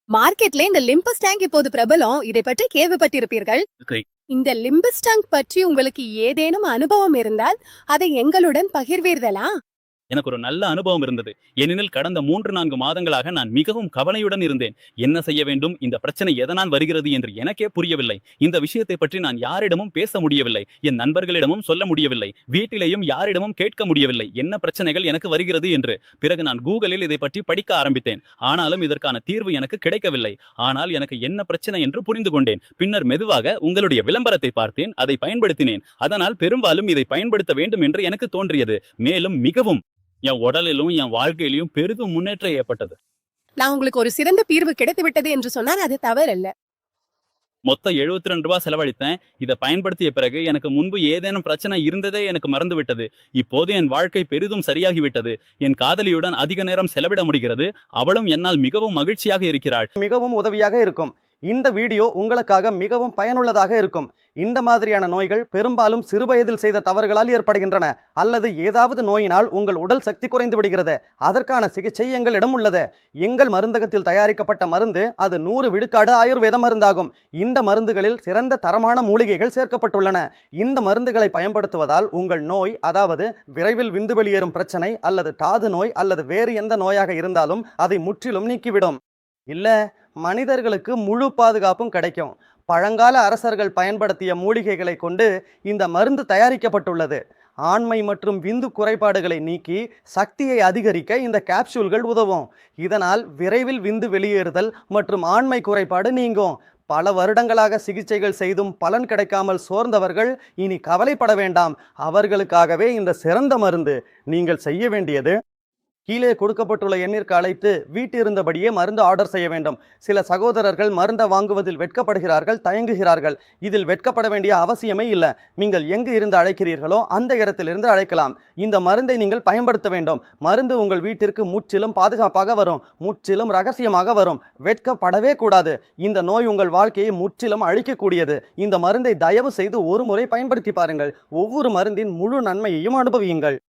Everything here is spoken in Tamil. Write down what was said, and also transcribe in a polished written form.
மார்க்கெட்ல இந்த லிம்பஸ் டேங்க் இப்போது பிரபலம். இதை பற்றி கேள்விப்பட்டிருப்பீர்கள். Okay. இந்த லிம்பஸ் டேங்க் பற்றி உங்களுக்கு ஏதேனும் அனுபவம் இருந்தால் அதை எங்களுடன் பகிர்வீர்களா? எனக்கு ஒரு நல்ல அனுபவம் இருந்தது. ஏனெனில் கடந்த 3-4 மாதங்களாக நான் மிகவும் கவலையுடன் இருந்தேன். என்ன செய்ய வேண்டும்? இந்த பிரச்சனை எதனால் வருகிறது என்று எனக்கே புரியவில்லை. இந்த விஷயத்தை பற்றி நான் யாரிடமும் பேச முடியவில்லை. என் நண்பர்களிடமும் சொல்ல முடியவில்லை. வீட்டிலேயும் யாரிடமும் கேட்க முடியவில்லை. என்ன பிரச்சனைகள் எனக்கு வருகிறது என்று. பிறகு நான் கூகுளில் இதை பற்றி படிக்க ஆரம்பித்தேன். ஆனாலும் இதற்கான தீர்வு எனக்கு கிடைக்கவில்லை. ஆனால் எனக்கு என்ன பிரச்சனை என்று புரிந்து கொண்டேன். பின்னர் மெதுவாக உங்களுடைய விளம்பரத்தை பார்த்தேன். அதை பயன்படுத்தினேன். அதனால் பெரும்பாலும் இதை பயன்படுத்த வேண்டும் என்று எனக்கு தோன்றியது. மேலும் மிகவும் என் உடலிலும் என் வாழ்க்கையிலும் பெரிதும் முன்னேற்றம் ஏற்பட்டது. நான் உங்களுக்கு ஒரு சிறந்த தீர்வு கிடைத்துவிட்டது என்று சொன்னால் அது தவறல்ல. மொத்தம் ரூ. 72 செலவழித்தேன். இதை பயன்படுத்திய பிறகு எனக்கு முன்பு ஏதேனும் பிரச்சனை இருந்ததே எனக்கு மறந்துவிட்டது. இப்போது என் வாழ்க்கை பெரிதும் சரியாகிவிட்டது. என் காதலியுடன் அதிக நேரம் செலவிட முடிகிறது. அவளும் என்னால் மிகவும் மகிழ்ச்சியாக இருக்கிறாள். மிகவும் உதவியாக இருக்கும். இந்த வீடியோ உங்களுக்காக மிகவும் பயனுள்ளதாக இருக்கும். இந்த மாதிரியான நோய்கள் பெரும்பாலும் சிறுவயதில் செய்த தவறுகளால் ஏற்படுகின்றன, அல்லது ஏதாவது நோயினால் உங்கள் உடல் சக்தி குறைந்து விடுகிறது. அதற்கான சிகிச்சை எங்களிடம் உள்ளது. எங்கள் மருந்தகத்தில் தயாரிக்கப்பட்ட மருந்து அது 100 விழுக்காடு ஆயுர்வேத மருந்தாகும். இந்த மருந்துகளில் சிறந்த தரமான மூலிகைகள் சேர்க்கப்பட்டுள்ளன. இந்த மருந்துகளை பயன்படுத்துவதால் உங்கள் நோய், அதாவது விரைவில் விந்து வெளியேறும் பிரச்சனை அல்லது தாது நோய் அல்லது வேறு எந்த நோயாக இருந்தாலும் அதை முற்றிலும் நீக்கிவிடும். இல்ல, மனிதர்களுக்கு முழு பாதுகாப்பும் கிடைக்கும். பழங்கால அரசர்கள் பயன்படுத்திய மூலிகைகளை கொண்டு இந்த மருந்து தயாரிக்கப்பட்டுள்ளது. ஆண்மை மற்றும் விந்து குறைபாடுகளை நீக்கி சக்தியை அதிகரிக்க இந்த கேப்சூல்கள் உதவும். இதனால் விரைவில் விந்து வெளியேறுதல் மற்றும் ஆண்மை குறைபாடு நீங்கும். பல வருடங்களாக சிகிச்சைகள் செய்தும் பலன் கிடைக்காமல் சோர்ந்தவர்கள் இனி கவலைப்பட வேண்டாம். அவர்களுக்காகவே இந்த சிறந்த மருந்து. நீங்கள் செய்ய வேண்டியது, கீழே கொடுக்கப்பட்டுள்ள எண்ணிற்கு அழைத்து வீட்டிருந்தபடியே மருந்து ஆர்டர் செய்ய வேண்டும். சில சகோதரர்கள் மருந்தை வாங்குவதில் வெட்கப்படுகிறார்கள், தயங்குகிறார்கள். இதில் வெட்கப்பட வேண்டிய அவசியமே இல்லை. நீங்கள் எங்கு இருந்து அழைக்கிறீர்களோ அந்த இடத்திலிருந்து அழைக்கலாம். இந்த மருந்தை நீங்கள் பயன்படுத்த வேண்டும். மருந்து உங்கள் வீட்டிற்கு முற்றிலும் பாதுகாப்பாக வரும், முற்றிலும் ரகசியமாக வரும். வெட்கப்படவே கூடாது. இந்த நோய் உங்கள் வாழ்க்கையை முற்றிலும் அழிக்கக்கூடியது. இந்த மருந்தை தயவு செய்து ஒரு முறை பயன்படுத்தி பாருங்கள். ஒவ்வொரு மருந்தின் முழு நன்மையையும் அனுபவியுங்கள்.